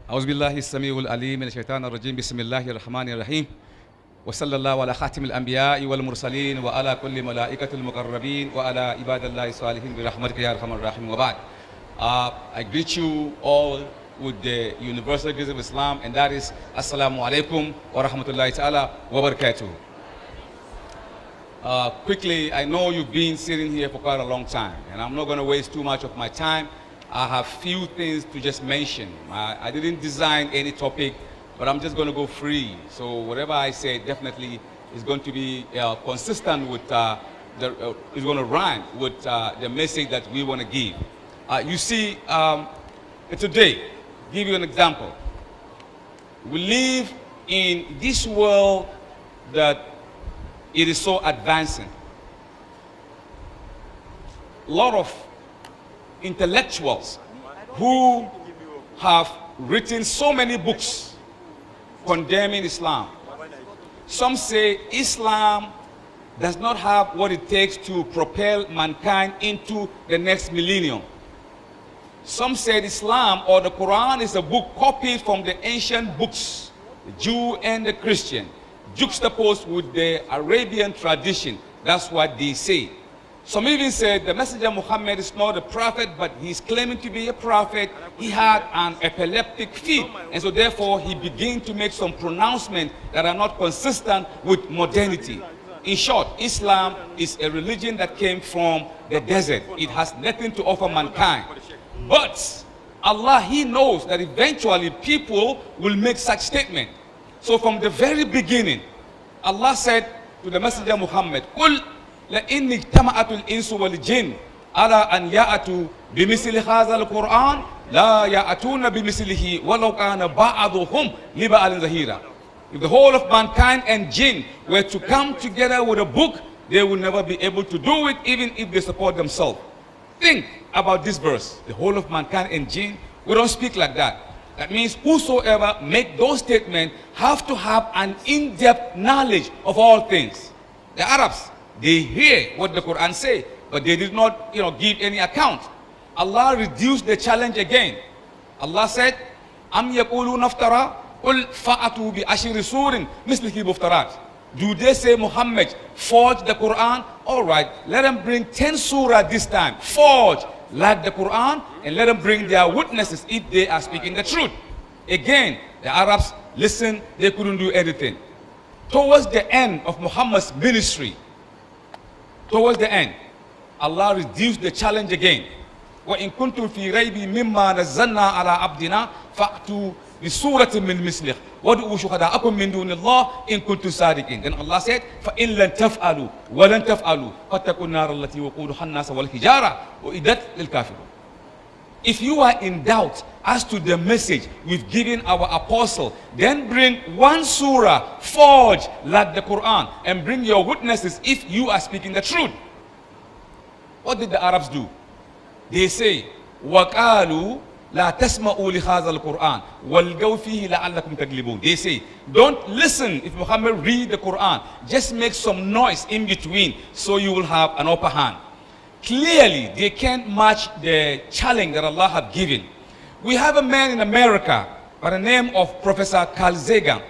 أعوذ بالله السميع العليم من الشيطان الرجيم بسم الله الرحمن الرحيم وصلى الله على خاتم الأنبياء والمرسلين وعلى كل ملائكة المقربين وعلى عباد الله الصالحين برحمتك يا أرحم الراحمين وبعد. I greet you all with the universal greeting of Islam, and that is Assalamu alaikum wa rahmatullahi ta'ala wa barakatuh. Quickly, I know you've been sitting here for quite a long time, and I'm not going to waste too much of my time. I have few things to just mention. I didn't design any topic, but I'm just going to go free. So whatever I say definitely is going to be consistent with, is going to rhyme with the message that we want to give. You see, today, give you an example. We live in this world that it is so advancing. A lot of intellectuals who have written so many books condemning Islam. Some say Islam does not have what it takes to propel mankind into the next millennium. Some said Islam or the Quran is a book copied from the ancient books, the Jew and the Christian, juxtaposed with the Arabian tradition. That's what they say. Some even said the Messenger Muhammad is not a prophet, but he's claiming to be a prophet. He had an epileptic fit, and so therefore he began to make some pronouncements that are not consistent with modernity. In short, Islam is a religion that came from the desert. It has nothing to offer mankind. But Allah, He knows that eventually people will make such statement. So from the very beginning, Allah said to the Messenger Muhammad, قُلْ لَإِنِّ اجْتَمَعَتُ الْإِنسُ وَالْجِنُّ عَلَىٰ أَنْ يَأْتُوا بِمِثْلِ هَذَا الْقُرْآنِ لَا يَأْتُونَ بِمِثْلِهِ وَلَوْ كَانَ بَعْضُهُمْ لِبَعْضٍ ظَهِيرًا. If the whole of mankind and jinn were to come together with a book, they will never be able to do it, even if they support themselves. Think about this verse. The whole of mankind and jinn, we don't speak like that. That means whosoever make those statements have to have an in-depth knowledge of all things. The Arabs, they hear what the Quran say, but they did not, give any account. Allah reduced the challenge again. Allah said, "Am yaquluna naftara, qul fa'atu bi ashri surin mislihi muftarat." Do they say Muhammad forged the Quran? All right, let them bring 10 surah this time, forge like the Quran, and let them bring their witnesses if they are speaking the truth. Again, the Arabs, listen, they couldn't do anything. Towards the end of Muhammad's ministry, towards the end, Allah reduced the challenge again. وَإِن كُنتُمْ فِي رَيْبٍ مِّمَّا نَزَّلْنَا عَلَىٰ عَبْدِنَا فَأْتُوا بِسُورَةٍ مِّن مِّثْلِهِ وَادْعُوا شُهَدَاءَكُم مِّن دُونِ اللَّهِ إِن كُنتُمْ صَادِقِينَ. Then Allah said, فَإِن لَّن تَفْعَلُوا وَلَن تَفْعَلُوا فَاتَّقُوا النَّارَ الَّتِي وَقُودُهَا النَّاسُ وَالْحِجَارَةُ أُعِدَّتْ لِلْكَافِرِينَ. If you are in doubt as to the message we've given our apostle, then bring one surah, forge like the Quran, and bring your witnesses if you are speaking the truth. What did the Arabs do? They say, وَقَالُوا لَا تَسْمَعُوا لِهَذَا الْقُرْآنِ وَالْغَوْا فِيهِ لَعَلَّكُمْ تَغْلِبُونَ. They say, don't listen if Muhammad read the Quran. Just make some noise in between so you will have an upper hand. Clearly, they can't match the challenge that Allah had given. We have a man in America by the name of Professor Carl Sagan.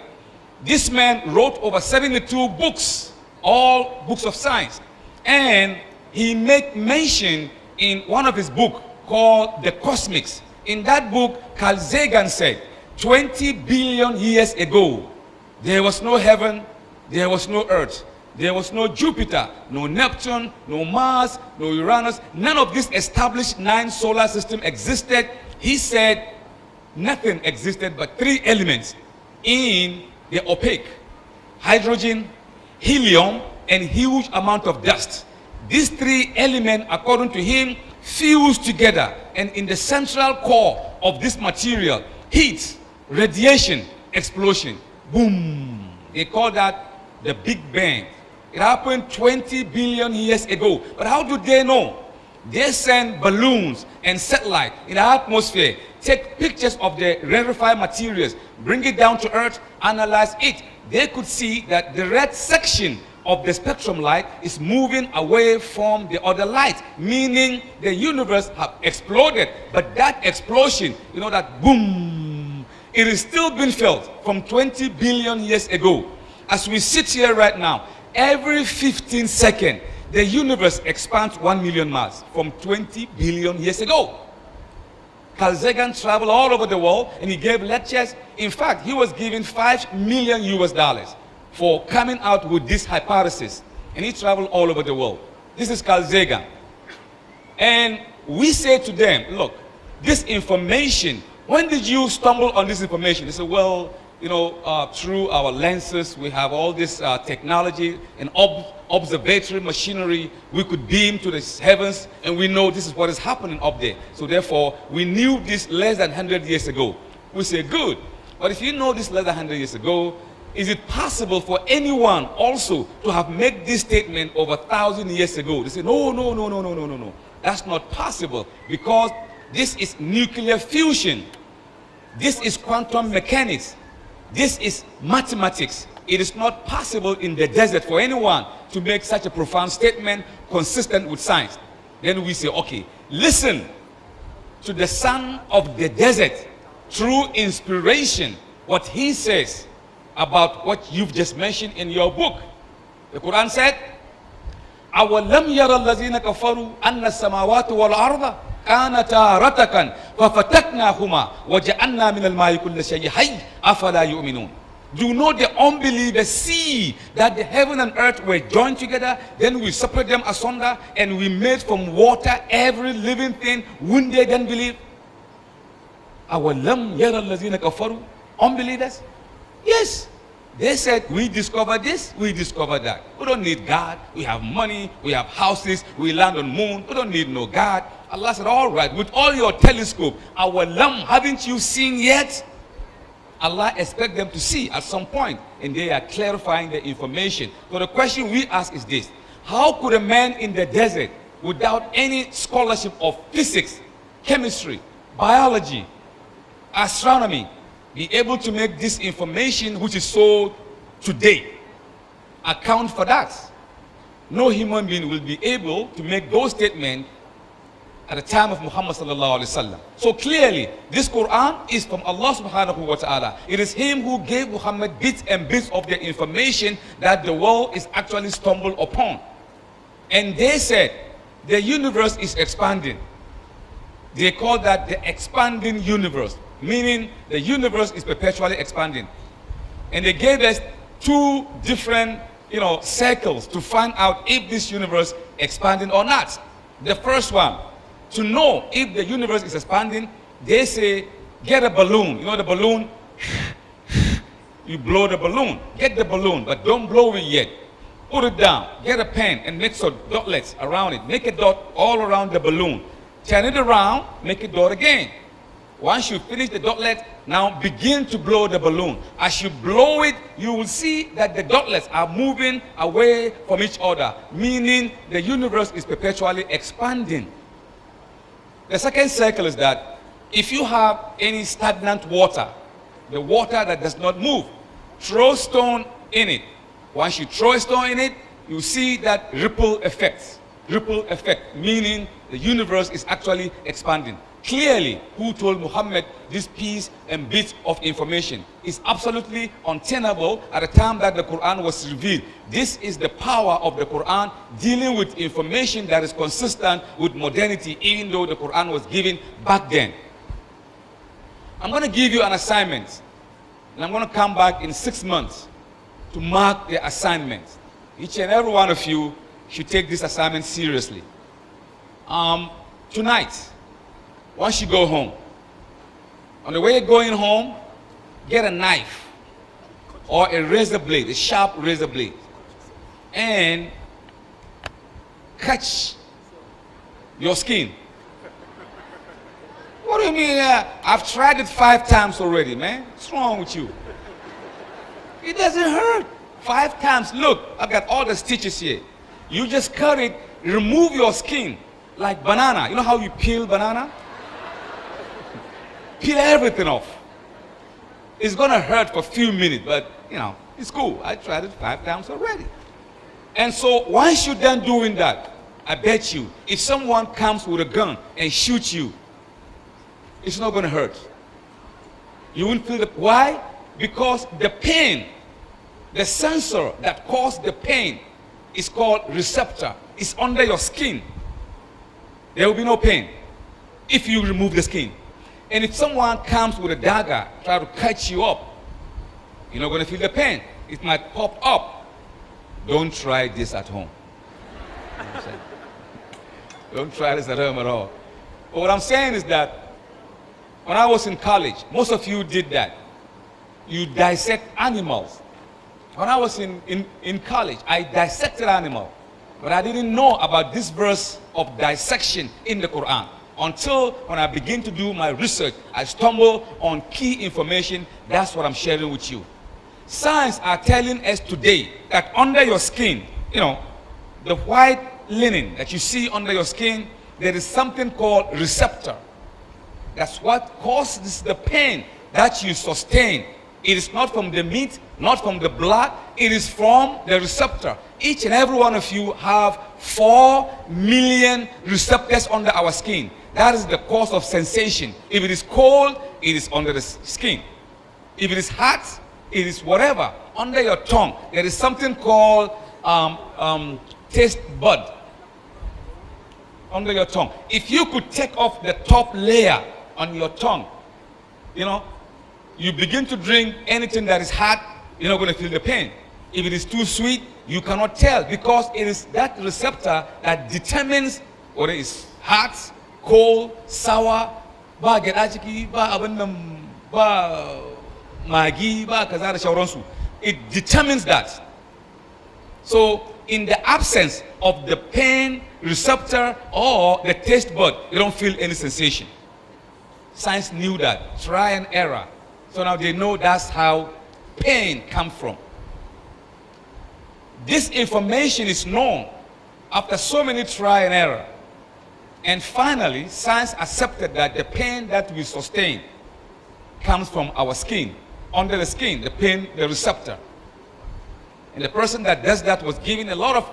This man wrote over 72 books, all books of science. And he made mention in one of his books called The Cosmics. In that book, Carl Sagan said, 20 billion years ago, there was no heaven, there was no earth, there was no Jupiter, no Neptune, no Mars, no Uranus. None of this established 9 solar system existed. He said nothing existed but 3 elements in the opaque: hydrogen, helium, and huge amount of dust. These 3 elements, according to him, fuse together, and in the central core of this material, heat, radiation, explosion, boom. They call that the Big Bang. It happened 20 billion years ago. But how do they know? They send balloons and satellite in the atmosphere, take pictures of the rarefied materials, bring it down to Earth, analyze it. They could see that the red section of the spectrum light is moving away from the other light, meaning the universe have exploded. But that explosion, that boom, it is still being felt from 20 billion years ago. As we sit here right now, every 15 seconds, the universe expands 1 million miles from 20 billion years ago. Carl Sagan traveled all over the world and he gave lectures. In fact, he was given $5 million US for coming out with this hypothesis. And he traveled all over the world. This is Carl Sagan. And we say to them, look, this information, when did you stumble on this information? They say, well, you know, through our lenses, we have all this technology and observatory machinery. We could beam to the heavens, and we know this is what is happening up there. So therefore, we knew this less than 100 years ago. We say, good. But if you know this less than 100 years ago, is it possible for anyone also to have made this statement over 1,000 years ago? They say, no, no, no, no, no, no, no, no. That's not possible because this is nuclear fusion. This is quantum mechanics. This is mathematics. It is not possible in the desert for anyone to make such a profound statement consistent with science. Then we say, okay, listen to the son of the desert through inspiration, what he says about what you've just mentioned in your book. The Quran said, أَوَلَّمْ يَرَ الَّذِينَ كَفَرُوا أَنَّ السَّمَاوَاتُ وَالْأَرْضَ كَانَتَا رَتَقًا فَفَتَقْنَاهُمَا وَجَعَلْنَا مِنَ الْمَاءِ كُلَّ شَيْءٍ حَيٍّ أَفَلَا يُؤْمِنُونَ. Do not the unbelievers see that the heaven and earth were joined together, then we separate them asunder, and we made from water every living thing? Wouldn't they then believe? أَوَلَّمْ يَرَ الَّذِينَ كَفَرُوا. Unbelievers? Yes. They said, we discovered this, we discovered that. We don't need God. We have money, we have houses, we land on moon. We don't need no God. Allah said, all right, with all your telescope, our lamb, haven't you seen yet? Allah expects them to see at some point, and they are clarifying the information. So the question we ask is this: how could a man in the desert, without any scholarship of physics, chemistry, biology, astronomy, be able to make this information, which is so today, account for that? No human being will be able to make those statements at the time of Muhammad sallallahu alaihi wasallam. So clearly, this Quran is from Allah subhanahu wa ta'ala. It is him who gave Muhammad bits and bits of the information that the world is actually stumbled upon. And they said the universe is expanding. They call that the expanding universe, meaning the universe is perpetually expanding. And they gave us two different, circles to find out if this universe expanding or not. The first one, to know if the universe is expanding, they say, get a balloon. You know the balloon? You blow the balloon. Get the balloon, but don't blow it yet. Put it down. Get a pen and make some dotlets around it. Make a dot all around the balloon. Turn it around, make a dot again. Once you finish the dotlet, now begin to blow the balloon. As you blow it, you will see that the dotlets are moving away from each other, meaning the universe is perpetually expanding. The second circle is that if you have any stagnant water, the water that does not move, throw stone in it. Once you throw a stone in it, you see that ripple effect. Ripple effect, meaning the universe is actually expanding. Clearly, who told Muhammad this piece and bit of information is absolutely untenable at the time that the Quran was revealed. This is the power of the Quran dealing with information that is consistent with modernity, even though the Quran was given back then. I'm going to give you an assignment, and I'm going to come back in 6 months to mark the assignment. Each and every one of you should take this assignment seriously. Tonight, once you go home, on the way going home, get a knife or a razor blade, a sharp razor blade, and catch your skin. What do you mean? I've tried it 5 times already, man. What's wrong with you? It doesn't hurt. 5 times. Look, I've got all the stitches here. You just cut it, remove your skin like banana. You know how you peel banana? Peel everything off. It's gonna hurt for a few minutes, but it's cool. I tried it 5 times already. And so once you're done doing that, I bet you, if someone comes with a gun and shoots you, it's not gonna hurt. You won't feel the, why? Because the pain, the sensor that caused the pain is called receptor. It's under your skin. There will be no pain if you remove the skin. And if someone comes with a dagger, try to cut you up, you're not going to feel the pain. It might pop up. Don't try this at home. Don't try this at home at all. But what I'm saying is that when I was in college, most of you did that. You dissect animals. When I was in college, I dissected animals. But I didn't know about this verse of dissection in the Quran. Until when I begin to do my research, I stumble on key information. That's what I'm sharing with you. Science are telling us today that under your skin, you know, the white linen that you see under your skin, there is something called receptor. That's what causes the pain that you sustain. It is not from the meat, not from the blood, it is from the receptor. Each and every one of you have 4 million receptors under our skin. That is the cause of sensation. If it is cold, it is under the skin. If it is hot, it is whatever. Under your tongue, there is something called taste bud. Under your tongue. If you could take off the top layer on your tongue, you know, you begin to drink anything that is hot, you're not going to feel the pain. If it is too sweet, you cannot tell, because it is that receptor that determines whether it's hot, cold, sour, ba gedajiki, ba abandam, ba magi, ba kaza da shauransu. It determines that. So in the absence of the pain receptor or the taste bud, you don't feel any sensation. Science knew that. Try and error. So now they know that's how pain comes from. This information is known after so many try and error. And finally, science accepted that the pain that we sustain comes from our skin. Under the skin, the pain, the receptor. And the person that does that was given a lot of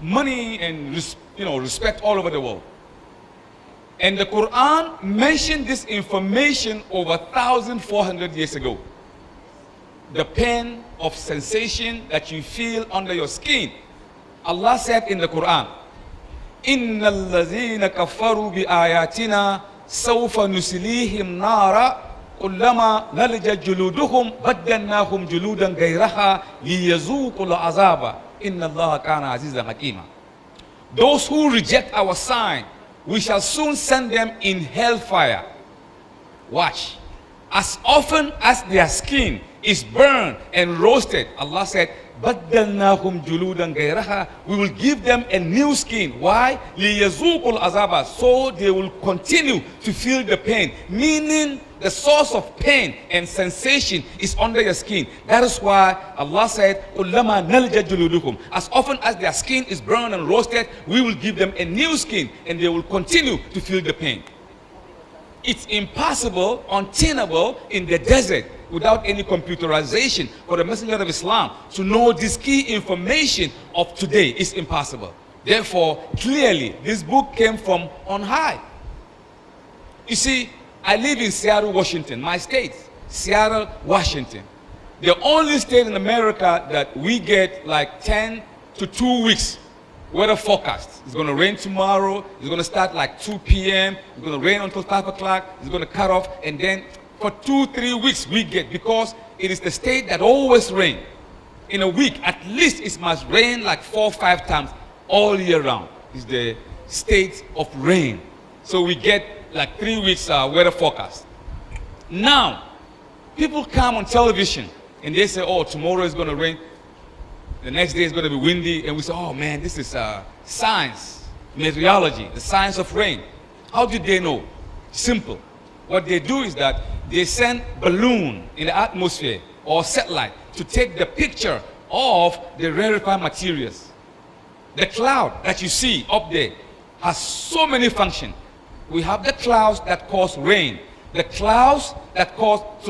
money and respect all over the world. And the Quran mentioned this information over 1,400 years ago. The pain of sensation that you feel under your skin. Allah said in the Quran, إِنَّ الَّذِينَ كَفَّرُوا بِآيَاتِنَا سَوْفَ نُسْلِيهِمْ نَارًا كُلَّمَا نَضِجَتْ جُلُودُهُمْ بَدَّلْنَاهُمْ جُلُودًا غَيْرَهَا لِيَذُوقُوا الْعَذَابَ إِنَّ اللَّهَ كَانَ عَزِيزًا حَكِيمًا. Those who reject our sign, we shall soon send them in hellfire. Watch. As often as their skin is burned and roasted, Allah said, بَدَّلْنَاهُمْ جُلُودًا غَيْرَهَا, we will give them a new skin. Why? لِيَذُوقُوا الْعَذَابَ, so they will continue to feel the pain. Meaning the source of pain and sensation is under your skin. That is why Allah said, كُلَّمَا نَضِجَتْ جُلُودُهُمْ, as often as their skin is burned and roasted, we will give them a new skin and they will continue to feel the pain. It's impossible, untenable in the desert without any computerization for the Messenger of Islam to know this key information of today. Is impossible. Therefore, clearly, this book came from on high. You see, I live in Seattle, Washington, my state, Seattle, Washington. The only state in America that we get like 10 to 2 weeks weather forecast. It's going to rain tomorrow. It's going to start like 2 p.m. It's going to rain until 5 o'clock. It's going to cut off. And then for 2-3 weeks we get, because it is the state that always rains. In a week, at least it must rain like 4 or 5 times all year round. It's the state of rain. So we get like 3 weeks weather forecast. Now, people come on television and they say, oh, tomorrow is going to rain. The next day is going to be windy, and we say, oh man, this is science, meteorology, the science of rain. How did they know? Simple. What they do is that they send balloon in the atmosphere or satellite to take the picture of the rarefied materials. The cloud that you see up there has so many functions. We have the clouds that cause rain, the clouds that cause tsunami.